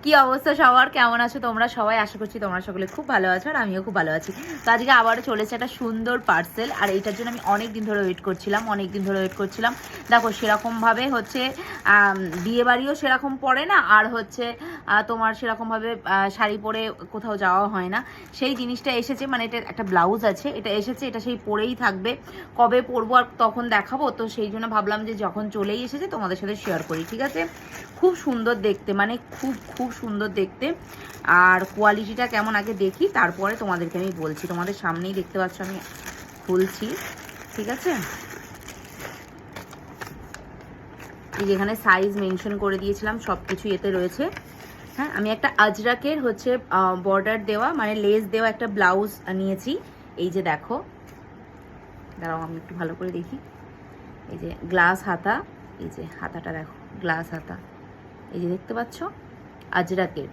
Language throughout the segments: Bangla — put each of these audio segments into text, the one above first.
কি অবস্থা সবার, কেমন আছো তোমরা সবাই? আশা করছি তোমরা সকলে খুব ভালো আছো আর আমিও খুব ভালো আছি। তো আজকে আবারও চলেছে একটা সুন্দর পার্সেল, আর এইটার জন্য আমি অনেক দিন ধরে ওয়েট করছিলাম। দেখো সেরকমভাবে হচ্ছে বিয়ে বাড়িও সেরকম পড়ে না, আর হচ্ছে তোমার সেরকমভাবে শাড়ি পরে কোথাও যাওয়া হয় না। সেই জিনিসটা এসেছে, মানে এটা একটা ব্লাউজ আছে, এটা এসেছে, এটা সেই পরেই থাকবে। কবে পরবো আর তখন দেখাবো, তো সেই জন্য ভাবলাম যে যখন চলেই এসেছে তোমাদের সাথে শেয়ার করি, ঠিক আছে? খুব সুন্দর দেখতে, মানে খুব খুব সুন্দর দেখতে। আর কোয়ালিটিটা কেমন আগে দেখি, তারপরে তোমাদেরকে আমি বলছি। তোমাদের সামনেই দেখতে পাচ্ছ আমি খুলছি, ঠিক আছে? এই যেখানে সাইজ মেনশন করে দিয়েছিলাম, সব কিছু এতে রয়েছে। হ্যাঁ, আমি একটা আজরাকের হচ্ছে বর্ডার দেওয়া, মানে লেস দেওয়া একটা ব্লাউজ নিয়েছি। এই যে দেখো, দাঁড়াও আমি একটু ভালো করে দেখি। এই যে গ্লাস হাতা, এই যে হাতাটা দেখো, গ্লাস হাতা, এই যে দেখতে পাচ্ছ, আজরাকের,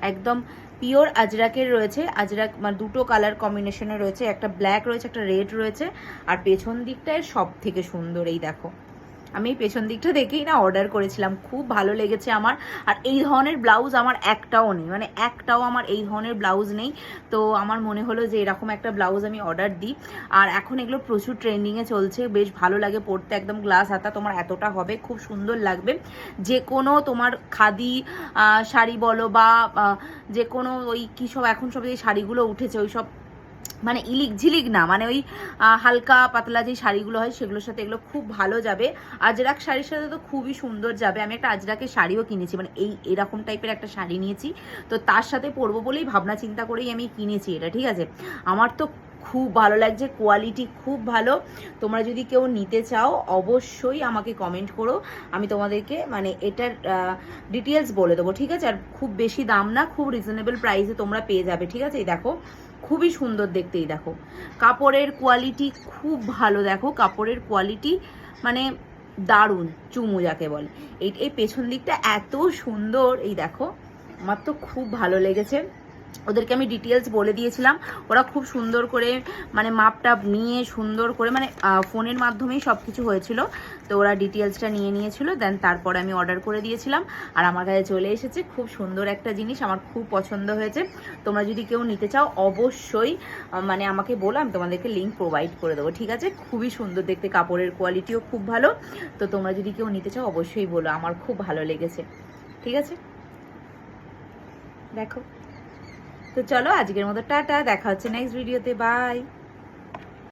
একদম পিওর আজরাকের রয়েছে। আজরাক মানে দুটো কালার কম্বিনেশনে রয়েছে, একটা ব্ল্যাক রয়েছে, একটা রেড রয়েছে। আর পেছন দিকটায় সব থেকে সুন্দর, এই দেখো। আমি এই পেছন দিকটা দেখেই না অর্ডার করেছিলাম, খুব ভালো লেগেছে আমার। আর এই ধরনের ব্লাউজ আমার একটাও নেই, মানে একটাও আমার এই ধরনের ব্লাউজ নেই। তো আমার মনে হলো যে এরকম একটা ব্লাউজ আমি অর্ডার দিই। আর এখন এগুলো প্রচুর ট্রেন্ডিংয়ে চলছে, বেশ ভালো লাগে পরতে। একদম গ্লাস হাতা তোমার এতটা হবে, খুব সুন্দর লাগবে। যে কোনো তোমার খাদি শাড়ি বলো বা যে কোনো ওই কী সব এখন সব যে শাড়িগুলো উঠেছে, ওই সব মানে ইলিক ঝিলিক না, মানে ওই হালকা পাতলা যে শাড়িগুলো হয় সেগুলোর সাথে এগুলো খুব ভালো যাবে। আজরাক শাড়ির সাথে তো খুবই সুন্দর যাবে। আমি একটা আজরাকের শাড়িও কিনেছি, মানে এরকম টাইপের একটা শাড়ি নিয়েছি, তো তার সাথে পরবো বলেই ভাবনা চিন্তা করেই আমি কিনেছি এটা, ঠিক আছে? আমার তো খুব ভালো লাগছে, কোয়ালিটি খুব ভালো। তোমরা যদি কেউ নিতে চাও অবশ্যই আমাকে কমেন্ট করো, আমি তোমাদেরকে মানে এটার ডিটেলস বলে দেবো, ঠিক আছে? আর খুব বেশি দাম না, খুব রিজনেবল প্রাইসে তোমরা পেয়ে যাবে, ঠিক আছে? এই দেখো, খুবই সুন্দর দেখতেই দেখো। কাপড়ের কোয়ালিটি খুব ভালো, দেখো কাপড়ের কোয়ালিটি মানে দারুণ, চুমু যাকে বলে। এই পেছন দিকটা এত সুন্দর, এই দেখো, আমার তো খুব ভালো লেগেছে। ওদেরকে আমি ডিটেলস বলে দিয়েছিলাম, ওরা খুব সুন্দর করে মানে মাপটা নিয়ে সুন্দর করে, মানে ফোনের মাধ্যমেই সব কিছু হয়েছিল, তো ওরা ডিটেলসটা নিয়ে নিয়েছিল। দেন তারপরে আমি অর্ডার করে দিয়েছিলাম, আর আমার কাছে চলে এসেছে। খুব সুন্দর একটা জিনিস, আমার খুব পছন্দ হয়েছে। তোমরা যদি কেউ নিতে চাও অবশ্যই মানে আমাকে বলো, আমি তোমাদেরকে লিঙ্ক প্রোভাইড করে দেবো, ঠিক আছে? খুবই সুন্দর দেখতে, কাপড়ের কোয়ালিটিও খুব ভালো। তো তোমরা যদি কেউ নিতে চাও অবশ্যই বলো, আমার খুব ভালো লেগেছে, ঠিক আছে? দেখো, তো চলো আজকের মতো টাটা, দেখা হচ্ছে নেক্সট ভিডিওতে, বাই।